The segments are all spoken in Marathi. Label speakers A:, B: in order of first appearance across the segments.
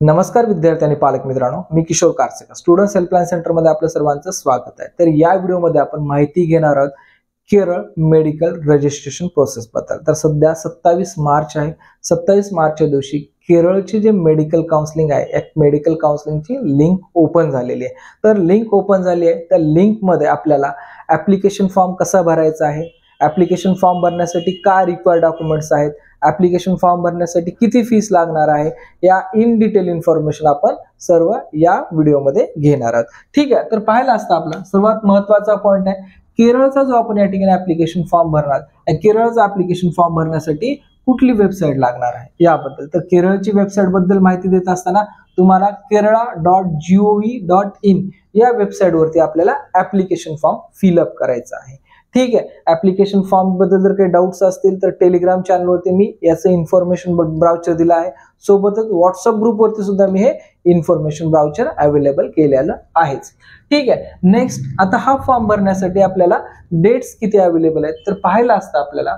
A: नमस्कार विद्यार्थी आणि पालक मित्रांनो, मी किशोर कारसेकर स्टुडंट्स हेल्पलाईन सेंटर मध्ये आपलं सर्वांचं स्वागत आहे। तर या व्हिडिओमध्ये आपण माहिती घेणार आहोत केरळ मेडिकल रजिस्ट्रेशन प्रोसेस बद्दल। तर सध्या 27 मार्च आहे। 27 मार्चच्या दिवशी केरळची जे मेडिकल काउन्सिलिंग आहे, एक मेडिकल काउन्सिलिंगची लिंक ओपन झालेली आहे। तर लिंक ओपन झाली आहे, त्या लिंक मध्ये आपल्याला ऍप्लिकेशन फॉर्म कसा भरायचा आहे, ऍप्लिकेशन फॉर्म भरण्यासाठी काय रिक्वायर्ड डॉक्युमेंट्स आहेत, ऍप्लिकेशन फॉर्म भरण्यासाठी किती फीस लागणार आहे, या इन डिटेल इन्फॉर्मेशन आपण सर्व या व्हिडिओमध्ये घेणार आहोत। ठीक आहे, तर पाहायला असता आपला सर्वात महत्त्वाचा पॉइंट आहे केरळचा जो आपण या ठिकाणी ऍप्लिकेशन फॉर्म भरणार, केरळचा ऍप्लिकेशन फॉर्म भरण्यासाठी कुठली वेबसाईट लागणार आहे याबद्दल। तर केरळची वेबसाईट बद्दल माहिती देत असताना तुम्हाला kerala.gov.in या वेबसाईट वरती आपल्याला ऍप्लिकेशन फॉर्म फिलअप करायचा आहे। ठीक आहे, ऍप्लिकेशन फॉर्म बद्दल जर काही डाउट्स असतील तर टेलिग्राम चॅनल वरती मी याचं इन्फॉर्मेशन ब्राउचर दिला आहे, सोबतच व्हॉट्सअप ग्रुप वरती सुद्धा मी हे इन्फॉर्मेशन ब्राउचर अवेलेबल केलेलं आहे। ठीक आहे, नेक्स्ट आता हा फॉर्म भरण्यासाठी आपल्याला डेट्स किती अवेलेबल आहेत तर पाहायला असतं आपल्याला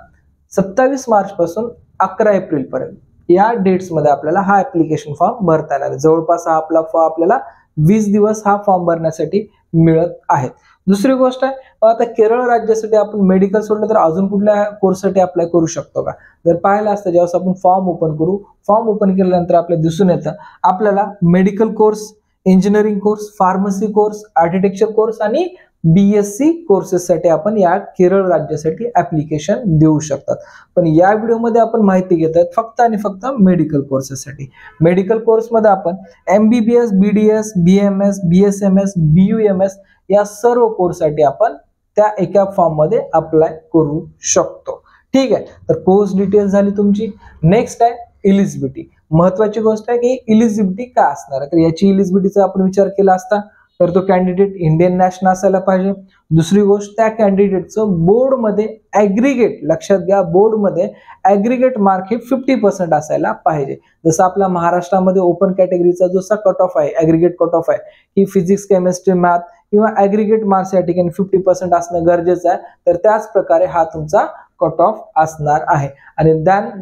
A: 27 मार्च पासून 11 एप्रिल पर्यंत या डेट्स मध्ये आपल्याला हा ऍप्लिकेशन फॉर्म भरता येणार आहे। जवळपास हा आपल्याला 20 दिवस हा फॉर्म भरण्यासाठी मिळत आहेत। दुसरी गोष्ट आहे, आता केरळ राज्यासाठी आपण मेडिकल सोडलं तर अजून कुठल्या कोर्ससाठी अप्लाय करू शकतो का, जर पाहायला असतं जेव्हा आपण फॉर्म ओपन करू, फॉर्म ओपन केल्यानंतर आपल्याला दिसून येतं आपल्याला medical course, engineering course, pharmacy course, architecture course आणि BSc कोर्सेससाठी आपण या केरळ राज्यासाठी ऍप्लिकेशन देऊ शकतात। पण या व्हिडिओमध्ये आपण माहिती घेत आहोत फक्त आणि फक्त मेडिकल कोर्सेससाठी। मेडिकल कोर्समध्ये आपण MBBS, BDS, BMS, BSMS, BUMS या सर्व कोर्ससाठी आपण त्या एका फॉर्म मध्ये अप्लाय करू शकतो। ठीक आहे, तर कोर्स डिटेल झाली तुमची। नेक्स्ट आहे इलिजिबिलिटी। महत्वाची गोष्ट आहे की इलिजिबिलिटी काय असणार आहे, तर याची इलिजिबिलिटीचा आपण विचार केला असता तर तो कॅन्डिडेट इंडियन नॅशनल असायला पाहिजे। दुसरी गोष्ट, त्या कॅन्डिडेटचं बोर्ड मध्ये ऍग्रीगेट, लक्षात घ्या बोर्ड मध्ये ऍग्रीगेट मार्क हे 50% असायला पाहिजे। जसं आपला महाराष्ट्रामध्ये ओपन कॅटेगरीचा जो कट ऑफ आहे, ऍग्रीगेट कट ऑफ आहे, की फिजिक्स, केमिस्ट्री, मॅथ किंवा ऍग्रीगेट मार्क्स या ठिकाणी 50% असणं गरजेचं आहे। तर त्याच प्रकारे हा तुमचा कट ऑफ असणार आहे। आणि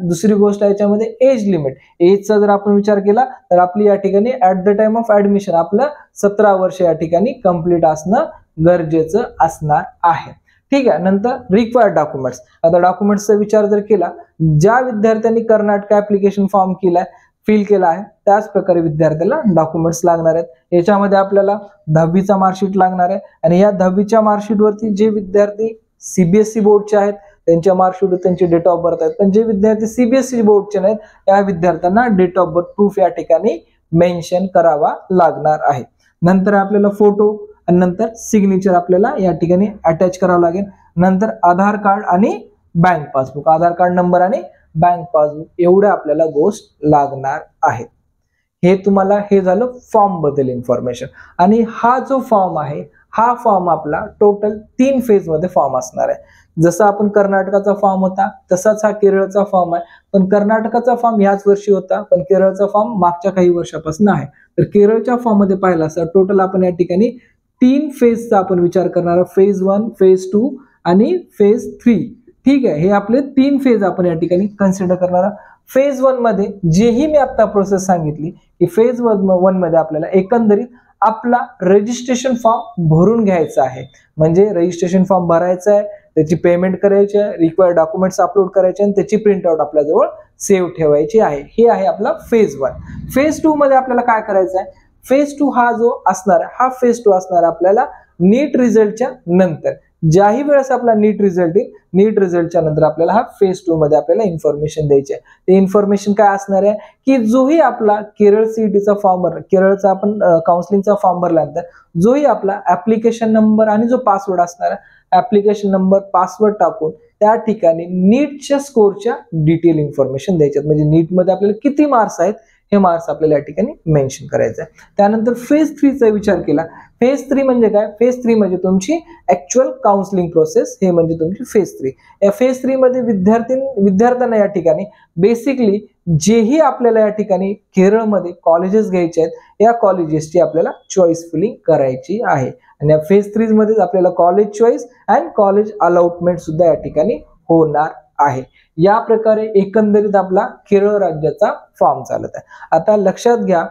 A: दुसरी गोष्ट याच्यामध्ये एज लिमिट, एजचा जर आपण विचार केला तर आपली या ठिकाणी at the time of admission आपलं 17 वर्ष या ठिकाणी कंप्लीट असणं गरजेचं असणार आहे। ठीक आहे, नंतर रिक्वायर्ड डॉक्युमेंट्स। आता डॉक्युमेंट्सचा विचार जर केला, ज्या विद्यार्थ्यांनी कर्नाटक ऍप्लिकेशन फॉर्म फिल केला आहे त्याच प्रकारे विद्यार्थ्याला डॉक्युमेंट्स लागणार आहेत। याच्यामध्ये आपल्याला 10वीचा मार्कशीट लागणार आहे आणि या 10वीच्या मार्कशीट वरती जे विद्यार्थी CBSE बोर्डचे आहेत त्यांच्या मार्कशीट त्यांची डेट ऑफ बर्थ आहेत, पण जे विद्यार्थी CBSE बोर्डचे नाहीत त्या विद्यार्थ्यांना डेट ऑफ बर्थ प्रूफ या ठिकाणी मेन्शन करावा लागणार आहे। नंतर आपल्याला फोटो आणि नंतर सिग्नेचर आपल्याला या ठिकाणी अटॅच करावं लागेल। नंतर आधार कार्ड आणि बँक पासबुक, आधार कार्ड नंबर आणि बँक पासबुक एवढे आपल्याला गोष्ट लागणार आहेत। हे तुम्हाला हे झालं फॉर्म बद्दल इन्फॉर्मेशन। आणि हा जो फॉर्म आहे हा फॉर्म आपला टोटल 3 फेज मध्ये फॉर्म असणार आहे। जसं आपण कर्नाटकाचा फॉर्म होता तसाच हा केरळचा फॉर्म आहे, पण कर्नाटकाचा फॉर्म याच वर्षी होता पण केरळचा फॉर्म मागच्या काही वर्षापासून आहे। तर केरळच्या फॉर्म मध्ये पाहिला असता टोटल आपण या ठिकाणी 3 फेजचा आपण विचार करणार, फेज 1, फेज 2 आणि फेज 3। ठीक आहे, हे आपले 3 फेज आपण या ठिकाणी कन्सिडर करणार। फेज 1 मध्ये जेही मी आता प्रोसेस सांगितली की फेज 1 मध्ये आपल्याला एकंदरीत आपला रजिस्ट्रेशन फॉर्म भरून घ्यायचा आहे। म्हणजे रजिस्ट्रेशन फॉर्म भरायचा आहे, त्याची पेमेंट करायची आहे, रिक्वायर्ड डॉक्युमेंट्स अपलोड करायचे आणि त्याची प्रिंटआउट आपल्या जवळ सेव्ह ठेवायची आहे। हे आहे आपला फेज 1। फेज 2 मध्ये आपल्याला काय करायचं आहे, फेज 2 हा जो असणार आहे हा फेज 2 असणार आपल्याला नीट रिझल्टच्या नंतर। ज्याही वेळेस आपला नीट रिझल्ट येईल, नीट रिझल्टच्या नंतर आपल्याला हा फेज 2 मध्ये आपल्याला इन्फॉर्मेशन द्यायची आहे। ते इन्फॉर्मेशन काय असणार आहे की जोही आपला केरळ CETचा फॉर्म भरला, केरळचा आपण काउन्सिलिंगचा फॉर्म भरल्यानंतर जोही आपला ऍप्लिकेशन नंबर आणि जो पासवर्ड असणार आहे, ऍप्लिकेशन नंबर पासवर्ड टाकून त्या ठिकाणी नीटच्या स्कोरच्या डिटेल इन्फॉर्मेशन द्यायच्यात। म्हणजे नीट मध्ये आपल्याला किती मार्क्स आहेत हे मार्क्स आपल्याला या ठिकाणी मेन्शन करायचं आहे। त्यानंतर फेज 3 चा विचार केला, फेज 3 म्हणजे काय, फेज 3 म्हणजे तुमची ऍक्च्युअल काउन्सिलिंग प्रोसेस, हे म्हणजे तुमची फेज 3। या फेज 3 मध्ये विद्यार्थ्यांना या ठिकाणी बेसिकली जेही आपल्याला या ठिकाणी केरळमध्ये कॉलेजेस घ्यायचे आहेत या कॉलेजेसची आपल्याला चॉईस फिलिंग करायची आहे। आणि या फेज 3 मध्ये आपल्याला college choice and college allotment सुद्धा या ठिकाणी होणार आहे। या प्रकारे एकंदरीत आपला केरळ राज्याचा फॉर्म चालत आहे। आता लक्षात घ्या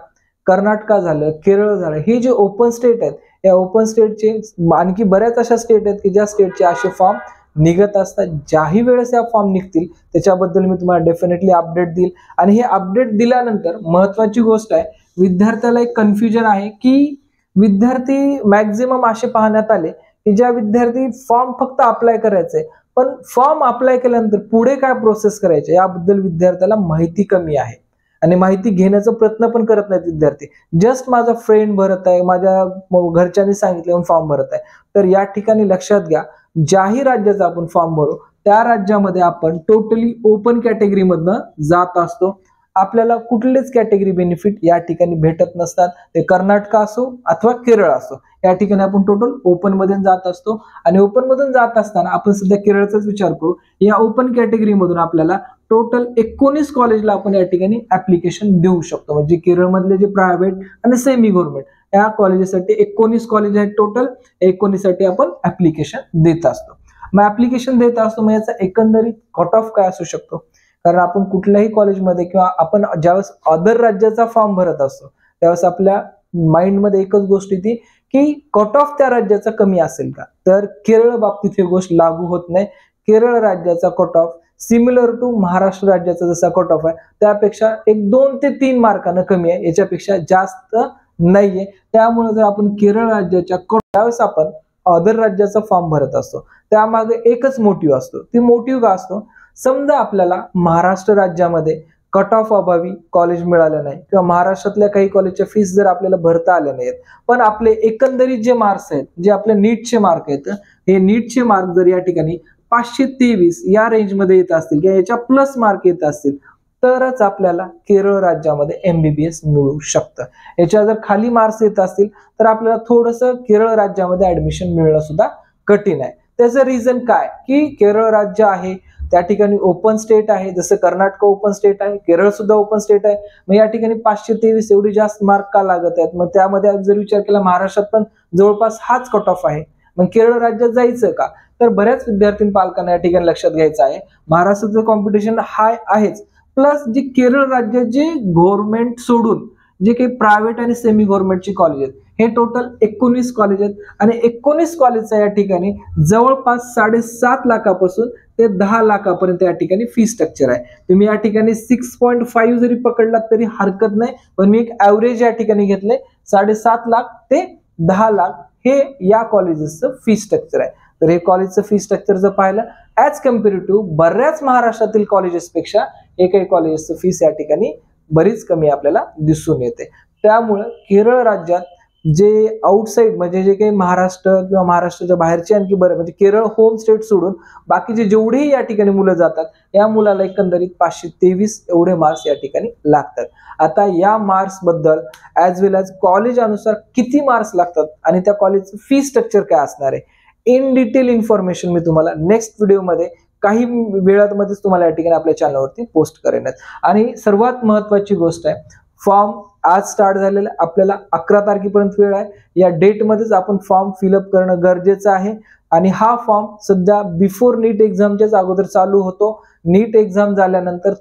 A: कर्नाटक झालं, केरळ झालं, हे जे ओपन स्टेट आहेत, या ओपन स्टेटचे आणखी बऱ्याच अशा स्टेट आहेत की ज्या स्टेटचे असे फॉर्म निघत असतात. ज्याही वेळेस या फॉर्म निघतील त्याच्याबद्दल मी तुम्हाला डेफिनेटली अपडेट देईल. आणि हे अपडेट दिल्यानंतर महत्वाची गोष्ट आहे, विद्यार्थ्याला एक कन्फ्युजन आहे की विद्यार्थी मॅक्झिमम असे पाहण्यात आले की ज्या विद्यार्थी फॉर्म फक्त अप्लाय करायचंय, पण फॉर्म अप्लाय केल्यानंतर पुढे काय प्रोसेस करायचे याबद्दल विद्यार्थ्याला माहिती कमी आहे आणि माहिती घेण्याचा प्रयत्न पण करत नाहीत विद्यार्थी. जस्ट माझा फ्रेंड भरत आहे, माझ्या घरच्यांनी सांगितलं फॉर्म भरत आहे. तर या ठिकाणी लक्षात घ्या, ज्याही राज्याचा आपण फॉर्म भरू त्या राज्यामध्ये आपण टोटली ओपन कॅटेगरी मधनं जात असतो. आपल्याला कुठलेच कॅटेगरी बेनिफिट या ठिकाणी भेटत नसतात. ते कर्नाटक असो अथवा केरळ असो, या ठिकाणी आपण टोटल ओपन मध्ये जात असतो. आणि ओपन मधून जात असताना आपण सध्या केरळचाच विचार करू. या ओपन कॅटेगरी मधून आपल्याला टोटल 19 कॉलेजला आपण या ठिकाणी ऍप्लिकेशन देऊ शकतो. म्हणजे केरळ मधले जे प्रायव्हेट आणि सेमी गव्हर्नमेंट या कॉलेजेससाठी 19 कॉलेज आहेत टोटल. 19 साठी आपण ऍप्लिकेशन देत असतो. मग ऍप्लिकेशन देत असतो, मग याचा एकंदरीत कट ऑफ काय असू शकतो? कारण आपण कुठल्याही कॉलेजमध्ये किंवा आपण ज्यावेळेस अदर राज्याचा फॉर्म भरत असतो त्यावेळेस आपल्या माइंडमध्ये एकच गोष्ट येते की कट ऑफ त्या राज्याचा कमी असेल का? तर केरळ बाबतीत ही गोष्ट लागू होत नाही. केरळ राज्याचा cut off similar to Maharashtra राज्याचा जसा कट ऑफ आहे त्यापेक्षा 2 ते 3 मार्कानं कमी आहे, याच्यापेक्षा जास्त नाहीये. त्यामुळे जर आपण केरळ राज्याच्या त्यावेळेस आपण अदर राज्याचा फॉर्म भरत असतो त्यामागे एकच मोटिव्ह असतो. ती मोटिव्ह का असतो? समजा आपल्याला महाराष्ट्र राज्यामध्ये कट ऑफ अभावी कॉलेज मिळालं नाही किंवा महाराष्ट्रातल्या काही कॉलेजच्या फीस जर आपल्याला भरता आल्या नाहीत, पण आपले एकंदरीत जे मार्क्स आहेत, जे आपले नीटचे मार्क आहेत, हे नीटचे मार्क जर या ठिकाणी 523 या रेंजमध्ये येत असतील किंवा याच्या प्लस मार्क येत असतील तरच आपल्याला केरळ राज्यामध्ये एमबीबीएस मिळू शकतं. याच्या जर खाली मार्क्स येत असतील तर आपल्याला थोडंसं केरळ राज्यामध्ये ऍडमिशन मिळणं सुद्धा कठीण आहे. त्याचं रिझन काय की केरळ राज्य आहे त्या ठिकाणी ओपन स्टेट आहे, जसं कर्नाटक ओपन स्टेट आहे, केरळ सुद्धा ओपन स्टेट आहे. मग या ठिकाणी 523 एवढी जास्त मार्क का लागत आहेत? मग त्यामध्ये जर विचार केला महाराष्ट्रात पण जवळपास हाच कट ऑफ आहे, मग केरळ राज्यात जायचं का? तर बऱ्याच विद्यार्थी पालकांना या ठिकाणी लक्षात घ्यायचं आहे, महाराष्ट्राचं कॉम्पिटिशन हाय आहेच, प्लस जे केरळ राज्यात जे गव्हर्नमेंट सोडून जे काही प्रायव्हेट आणि सेमी गव्हर्नमेंटची कॉलेज आहेत हे टोटल 19 कॉलेज आहेत. आणि 19 कॉलेजचा या ठिकाणी जवळपास 7.5 लाखापासून ते 10 लाखापर्यंत या ठिकाणी फी स्ट्रक्चर आहे. तुम्ही या ठिकाणी 6.5 जरी पकडलात तरी हरकत नाही, पण मी एक ऍव्हरेज या ठिकाणी घेतले 7.5 लाख ते 10 लाख हे या कॉलेजेसचं फी स्ट्रक्चर आहे. तर हे कॉलेजचं फी स्ट्रक्चर जर पाहिलं ऍज कम्पेरेटिव्ह बऱ्याच महाराष्ट्रातील कॉलेजेसपेक्षा हे काही कॉलेजेसचं फीस या ठिकाणी बरीच कमी आपल्याला दिसून येते. त्यामुळे केरळ राज्यात जे आउटसाइड म्हणजे जे काही महाराष्ट्र किंवा महाराष्ट्राच्या बाहेरचे आणखी बरे म्हणजे केरळ होम स्टेट सोडून बाकीचे जेवढेही या ठिकाणी मुलं जातात या मुलाला एकंदरीत 523 एवढे मार्क्स या ठिकाणी लागतात. आता या मार्क्स बद्दल ऍज वेल ऍज कॉलेज अनुसार किती मार्क्स लागतात आणि त्या कॉलेजचं फी स्ट्रक्चर काय असणार आहे इन डिटेल इन्फॉर्मेशन मी तुम्हाला नेक्स्ट व्हिडिओमध्ये काही वेळातमध्येच तुम्हाला या ठिकाणी आपल्या चॅनलवरती पोस्ट करेन. आणि सर्वात महत्वाची गोष्ट आहे, फॉर्म आज स्टार्ट झालेला, आपल्याला 11 तारखेपर्यंत वेळ आहे. या डेटमध्येच आपण फॉर्म फिलअप करणं गरजेचं आहे. आणि हा फॉर्म सध्या बिफोर नीट एक्झामच्याच अगोदर चालू होतो. नीट एक्झाम झाल्यानंतर